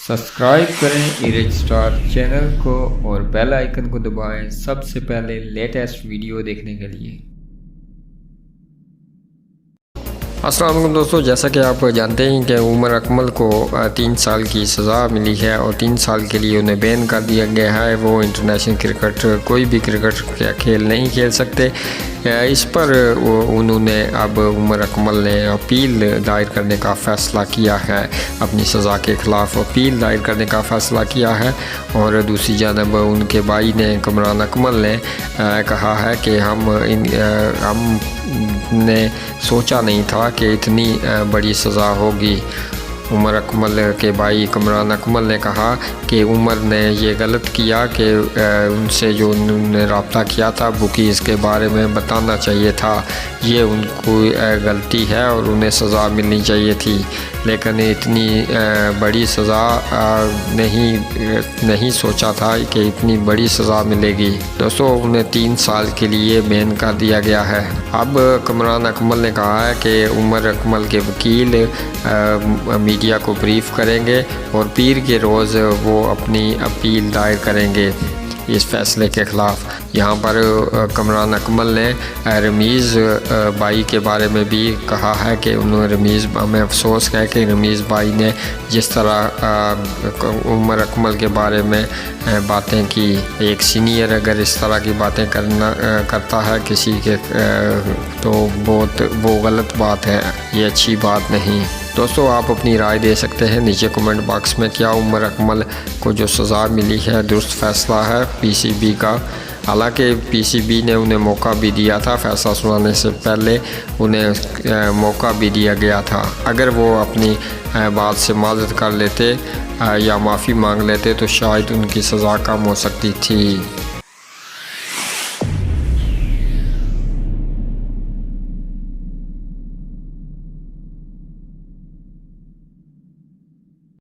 Subscribe करें erase star channel को और बेल आइकन को दबाएं सबसे पहले लेटेस्ट वीडियो देखने के लिए। अस्सलाम वालेकुम दोस्तों, जैसा कि आप जानते हैं कि उमर अकमल को 3 साल की सज़ा मिली है और 3 साल के लिए उन्हें बैन कर दिया गया है। वो इंटरनेशनल क्रिकेट कोई भी क्रिकेट का खेल नहीं खेल सकते। इस पर उन्होंने अब उमर अकमल ने अपील दायर करने का फ़ैसला किया है, अपनी सज़ा के ख़िलाफ़ अपील दायर करने का फ़ैसला किया है। और दूसरी जानब उनके भाई ने कमरान अकमल ने कहा है कि हमने सोचा नहीं था कि इतनी बड़ी सज़ा होगी। उमर अकमल के भाई कमरान अकमल ने कहा कि उमर ने ये गलत किया कि उनसे जो उन्होंने रब्ता किया था बुकीज़ के बारे में बताना चाहिए था। ये उनको गलती है और उन्हें सज़ा मिलनी चाहिए थी, लेकिन इतनी बड़ी सज़ा नहीं सोचा था कि इतनी बड़ी सज़ा मिलेगी। दोस्तों, उन्हें 3 साल के लिए बैन कर दिया गया है। अब कमरान अकमल ने कहा है कि उमर अकमल के वकील मीडिया को ब्रीफ करेंगे और पीर के रोज़ वो अपनी अपील दायर करेंगे इस फैसले के ख़िलाफ़। यहाँ पर कमरान अकमल ने रमीज़ भाई के बारे में भी कहा है कि उन्होंने रमीज़ हमें अफसोस है कि रमीज़ भाई ने जिस तरह उमर अकमल के बारे में बातें की, एक सीनियर अगर इस तरह की बातें करता है किसी के तो वो गलत बात है, ये अच्छी बात नहीं। दोस्तों, आप अपनी राय दे सकते हैं नीचे कमेंट बॉक्स में। क्या उमर अकमल को जो सज़ा मिली है दुरुस्त फ़ैसला है पीसीबी का? हालांकि पीसीबी ने उन्हें मौका भी दिया था, फ़ैसला सुनाने से पहले उन्हें मौका भी दिया गया था। अगर वो अपनी बात से माज़रत कर लेते या माफ़ी मांग लेते तो शायद उनकी सज़ा कम हो सकती थी।